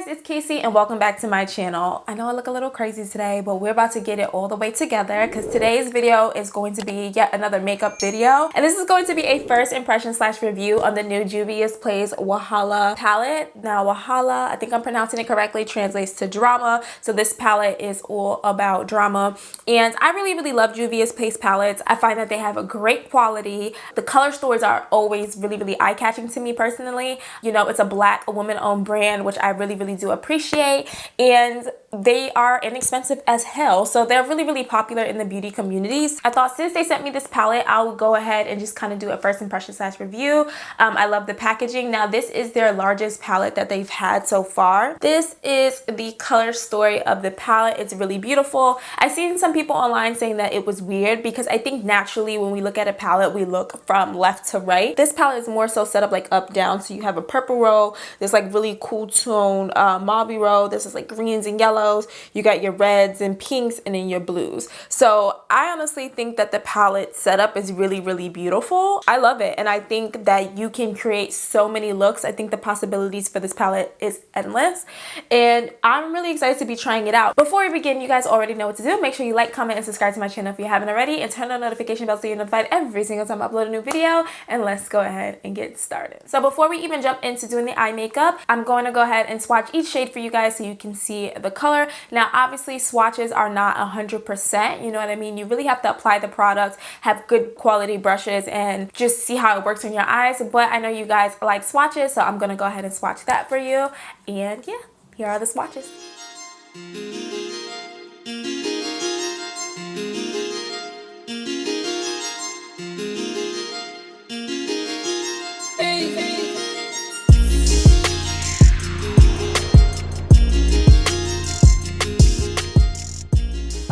guys, it's Casey and welcome back to my channel. I know I look a little crazy today, but we're about to get it all the way together because today's video is going to be yet another makeup video. And this is going to be a first impression / review on the new Juvia's Place Wahala palette. Now Wahala, I think I'm pronouncing it correctly, translates to drama. So this palette is all about drama. And I really love Juvia's Place palettes. I find that they have a great quality. The color stories are always really eye-catching to me personally. You know, it's a black, woman-owned brand, which I really do appreciate, and they are inexpensive as hell, so they're really popular in the beauty communities. I thought since they sent me this palette, I'll go ahead and just kind of do a first impression / review. I love the packaging. Now this is their largest palette that they've had so far. This is the color story of the palette. It's really beautiful. I've seen some people online saying that it was weird because I think naturally when we look at a palette, we look from left to right. This palette is more so set up like up down, so you have a purple row, there's like really cool tone mauve row, this is like greens and yellows, you got your reds and pinks, and then your blues. So I honestly think that the palette setup is really beautiful. I love it, and I think that you can create so many looks. I think the possibilities for this palette is endless, and I'm really excited to be trying it out. Before we begin, you guys already know what to do. Make sure you like, comment, and subscribe to my channel if you haven't already, and turn on the notification bell so you're notified every single time I upload a new video. And let's go ahead and get started. So before we even jump into doing the eye makeup, I'm going to go ahead and swatch each shade for you guys so you can see the color. Now obviously swatches are not 100%, you know what I mean? You really have to apply the product, have good quality brushes, and just see how it works on your eyes. But I know you guys like swatches, so I'm gonna go ahead and swatch that for you. And yeah, here are the swatches.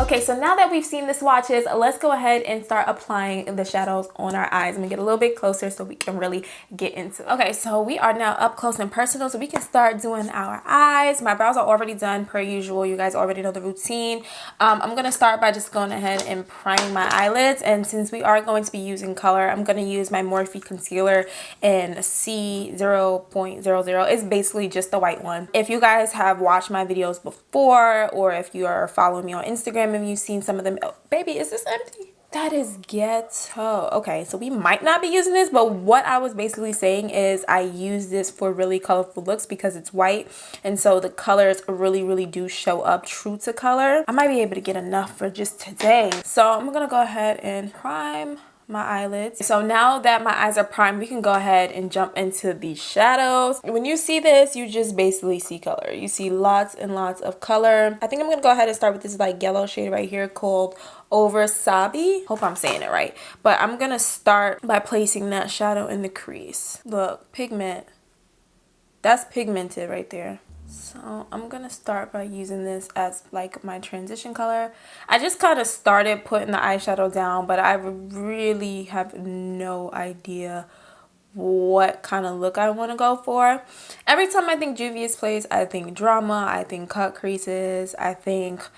Okay, so now that we've seen the swatches, let's go ahead and start applying the shadows on our eyes. I'm gonna get a little bit closer so we can really get into it. Okay, so we are now up close and personal, so we can start doing our eyes. My brows are already done per usual. You guys already know the routine. I'm gonna start by just going ahead and priming my eyelids. And since we are going to be using color, I'm gonna use my Morphe Concealer in C0.00. It's basically just the white one. If you guys have watched my videos before, or if you are following me on Instagram, and you've seen some of them. Oh, baby, is this empty? That is ghetto. Okay, so we might not be using this, but what I was basically saying is I use this for really colorful looks because it's white, and so the colors really do show up true to color. I might be able to get enough for just today. So I'm gonna go ahead and prime my eyelids. So now that my eyes are primed, we can go ahead and jump into the shadows. When you see this, you just basically see color. You see lots and lots of color. I think I'm gonna go ahead and start with this like yellow shade right here called Wasabi. Hope I'm saying it right. But I'm gonna start by placing that shadow in the crease. Look, pigment. That's pigmented right there. So I'm gonna start by using this as like my transition color. I just kind of started putting the eyeshadow down, but I really have no idea what kind of look I want to go for. Every time I think Juvia's Place, I think drama, I think cut creases, I think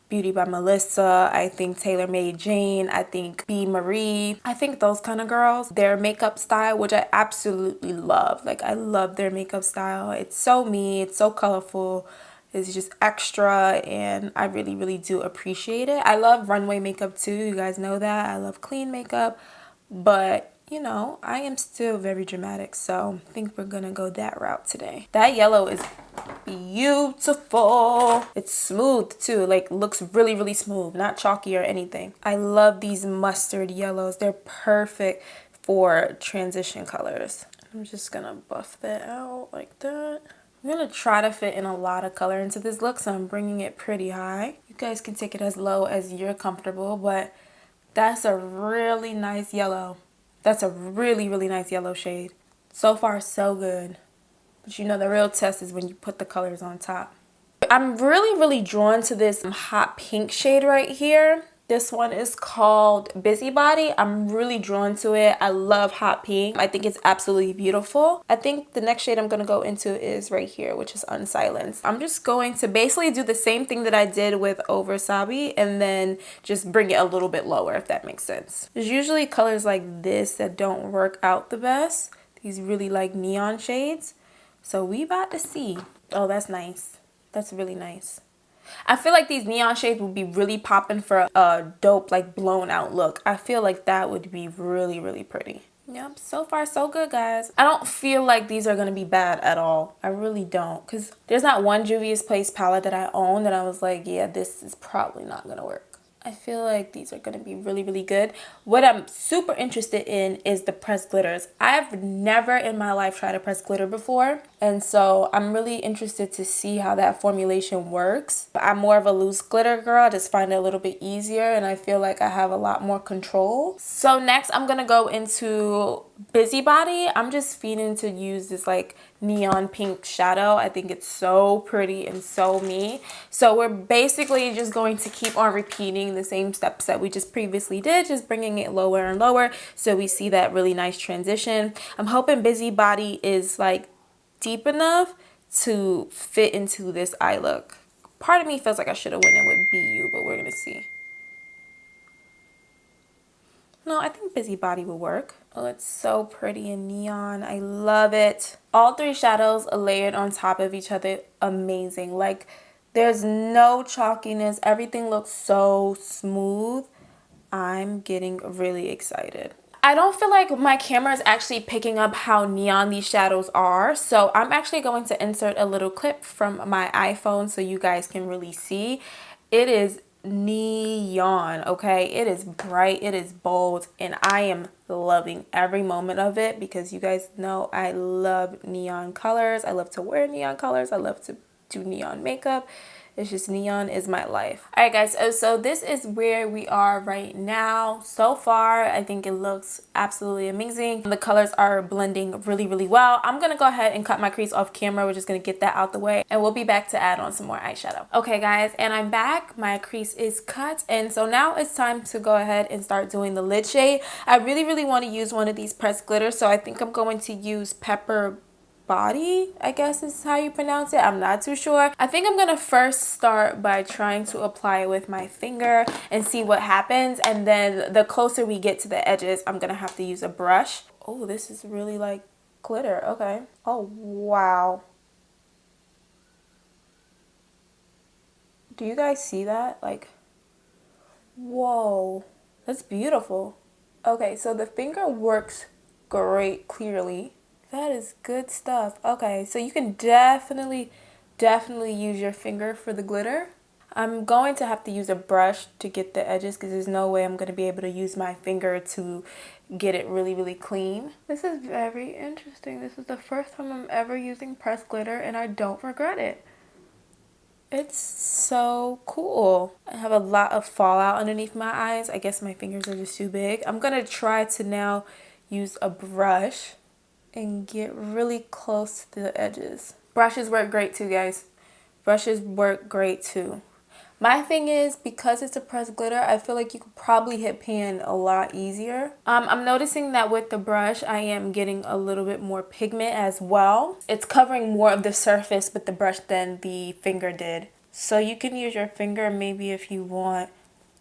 Beauty by Melissa, I think Taylor Made Jane, I think B. Marie. I think those kind of girls, their makeup style, which I absolutely love. Like, I love their makeup style. It's so me, it's so colorful, it's just extra, and I really do appreciate it. I love runway makeup too, you guys know that. I love clean makeup, but you know, I am still very dramatic, so I think we're gonna go that route today. That yellow is beautiful. It's smooth too, like looks really smooth, not chalky or anything. I love these mustard yellows. They're perfect for transition colors. I'm just gonna buff that out like that. I'm gonna try to fit in a lot of color into this look, so I'm bringing it pretty high. You guys can take it as low as you're comfortable, but that's a really nice yellow. That's a really nice yellow shade. So far, so good. But you know, the real test is when you put the colors on top. I'm really drawn to this hot pink shade right here. This one is called Busybody. I'm really drawn to it. I love hot pink. I think it's absolutely beautiful. I think the next shade I'm going to go into is right here, which is Unsilenced. I'm just going to basically do the same thing that I did with Wasabi and then just bring it a little bit lower, if that makes sense. There's usually colors like this that don't work out the best. These really like neon shades. So we about to see. Oh, that's nice. That's really nice. I feel like these neon shades would be really popping for a dope, like, blown out look. I feel like that would be really, really pretty. Yep, so far so good, guys. I don't feel like these are going to be bad at all. I really don't. Because there's not one Juvia's Place palette that I own that I was like, yeah, this is probably not going to work. I feel like these are going to be really, really good. What I'm super interested in is the pressed glitters. I've never in my life tried a pressed glitter before. And so I'm really interested to see how that formulation works. I'm more of a loose glitter girl. I just find it a little bit easier and I feel like I have a lot more control. So next I'm going to go into Busybody. I'm just feeling to use this like neon pink shadow. I think it's so pretty and so me. So we're basically just going to keep on repeating the same steps that we just previously did, just bringing it lower and lower so we see that really nice transition. I'm hoping Busybody is like deep enough to fit into this eye look. Part of me feels like I should have went in with BU, but we're gonna see. No, I think Busybody will work. Oh, it's so pretty and neon. I love it. All three shadows are layered on top of each other. Amazing. Like, there's no chalkiness. Everything looks so smooth. I'm getting really excited. I don't feel like my camera is actually picking up how neon these shadows are. So I'm actually going to insert a little clip from my iPhone so you guys can really see. It is neon, okay? It is bright, it is bold, and I am loving every moment of it because you guys know I love neon colors. I love to wear neon colors. I love to do neon makeup. It's just neon is my life. All right, guys, so this is where we are right now. So far, I think it looks absolutely amazing. The colors are blending really, really well. I'm gonna go ahead and cut my crease off camera. We're just gonna get that out the way and we'll be back to add on some more eyeshadow. Okay, guys, and I'm back. My crease is cut. And so now it's time to go ahead and start doing the lid shade. I really, really wanna use one of these pressed glitters. So I think I'm going to use Pepper Body, I guess is how you pronounce it. I'm not too sure. I think I'm gonna first start by trying to apply it with my finger and see what happens, and then the closer we get to the edges I'm gonna have to use a brush. Oh, this is really like glitter. Okay. Oh wow, do you guys see that? Like, whoa, that's beautiful. Okay, so the finger works great. Clearly that is good stuff. Okay, so you can definitely use your finger for the glitter. I'm going to have to use a brush to get the edges because there's no way I'm going to be able to use my finger to get it really, really clean. This is very interesting. This is the first time I'm ever using pressed glitter and I don't regret it. It's so cool. I have a lot of fallout underneath my eyes. I guess my fingers are just too big. I'm going to try to now use a brush and get really close to the edges. Brushes work great too, guys. Brushes work great too. My thing is, because it's a pressed glitter, I feel like you could probably hit pan a lot easier. I'm noticing that with the brush, I am getting a little bit more pigment as well. It's covering more of the surface with the brush than the finger did. So you can use your finger maybe if you want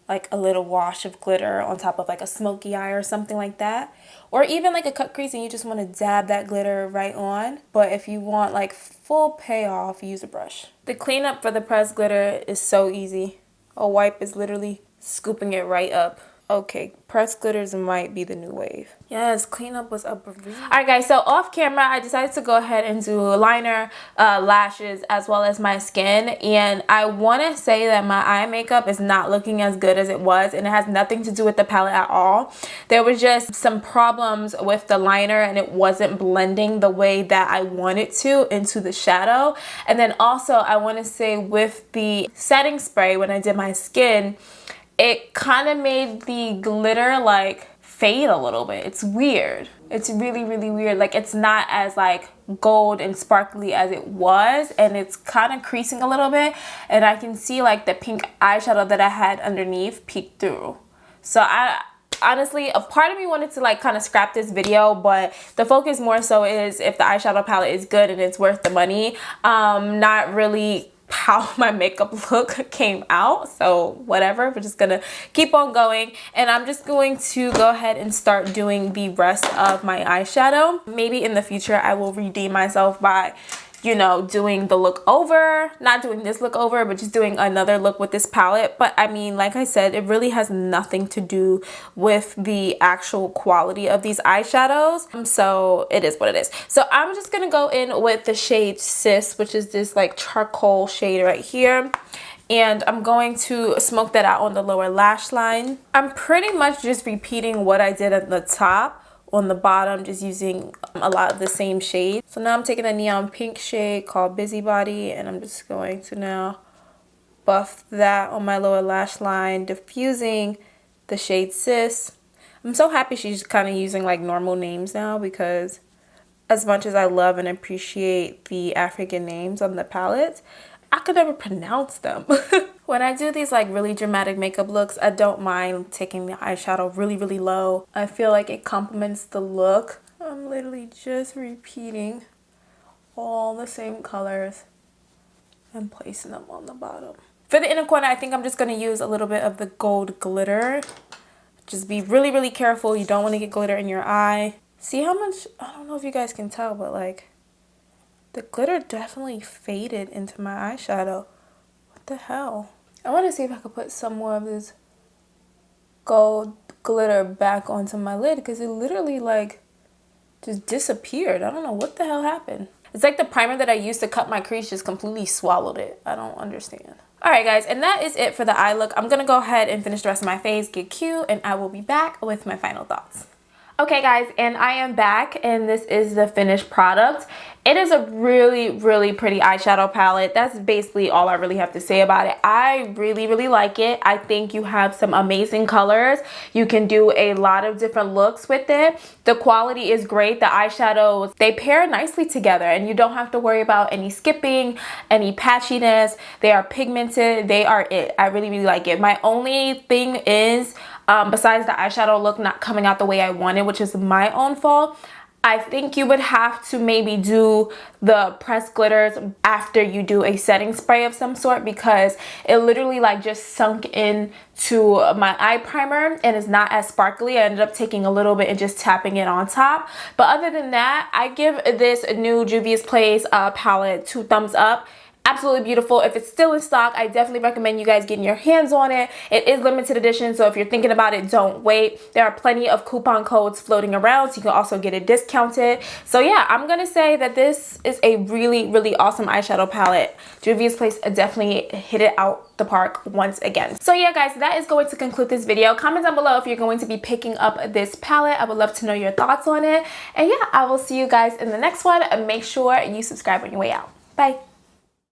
like a little wash of glitter on top of like a smoky eye or something like that. Or even like a cut crease and you just want to dab that glitter right on. But if you want like full payoff, use a brush. The cleanup for the pressed glitter is so easy. A wipe is literally scooping it right up. Okay, pressed glitters might be the new wave. Yes, cleanup was a breeze. Alright guys, so off camera, I decided to go ahead and do liner, lashes, as well as my skin. And I want to say that my eye makeup is not looking as good as it was. And it has nothing to do with the palette at all. There was just some problems with the liner and it wasn't blending the way that I wanted to into the shadow. And then also, I want to say with the setting spray, when I did my skin, it kind of made the glitter like fade a little bit. It's weird. It's really, really weird. Like, it's not as like gold and sparkly as it was, and it's kind of creasing a little bit, and I can see like the pink eyeshadow that I had underneath peek through. So I honestly, a part of me wanted to like kind of scrap this video, but the focus more so is if the eyeshadow palette is good and it's worth the money, not really how my makeup look came out. So whatever, we're just gonna keep on going, and I'm just going to go ahead and start doing the rest of my eyeshadow. Maybe in the future I will redeem myself by you know, doing the look over, not doing this look over, but just doing another look with this palette. But I mean, like I said, it really has nothing to do with the actual quality of these eyeshadows. So it is what it is. So I'm just gonna go in with the shade Sis, which is this like charcoal shade right here. And I'm going to smoke that out on the lower lash line. I'm pretty much just repeating what I did at the top on the bottom, just using a lot of the same shade. So now I'm taking a neon pink shade called Busybody, and I'm just going to now buff that on my lower lash line, diffusing the shade Sis. I'm so happy she's kind of using like normal names now, because as much as I love and appreciate the African names on the palette, I could never pronounce them. When I do these like really dramatic makeup looks, I don't mind taking the eyeshadow really, really low. I feel like it complements the look. I'm literally just repeating all the same colors and placing them on the bottom. For the inner corner, I think I'm just going to use a little bit of the gold glitter. Just be really, really careful. You don't want to get glitter in your eye. See how much, I don't know if you guys can tell, but like the glitter definitely faded into my eyeshadow. What the hell? I want to see if I could put some more of this gold glitter back onto my lid, because it literally like just disappeared. I don't know what the hell happened. It's like the primer that I used to cut my crease just completely swallowed it. I don't understand. Alright guys, and that is it for the eye look. I'm going to go ahead and finish the rest of my face, get cute, and I will be back with my final thoughts. Okay guys, and I am back, and this is the finished product. It is a really, really pretty eyeshadow palette. That's basically all I really have to say about it. I really, really like it. I think you have some amazing colors. You can do a lot of different looks with it. The quality is great. The eyeshadows, they pair nicely together, and you don't have to worry about any skipping, any patchiness. They are pigmented. They are it. I really, really like it. My only thing is, besides the eyeshadow look not coming out the way I wanted, which is my own fault, I think you would have to maybe do the pressed glitters after you do a setting spray of some sort, because it literally like just sunk into my eye primer and is not as sparkly. I ended up taking a little bit and just tapping it on top. But other than that, I give this new Juvia's Place palette 2 thumbs up. Absolutely beautiful. If it's still in stock, I definitely recommend you guys getting your hands on it. It is limited edition, so if you're thinking about it, don't wait. There are plenty of coupon codes floating around, so you can also get it discounted. So yeah, I'm gonna say that this is a really, really awesome eyeshadow palette. Juvia's Place definitely hit it out the park once again. So yeah guys, that is going to conclude this video. Comment down below if you're going to be picking up this palette. I would love to know your thoughts on it. And yeah, I will see you guys in the next one. Make sure you subscribe on your way out. Bye.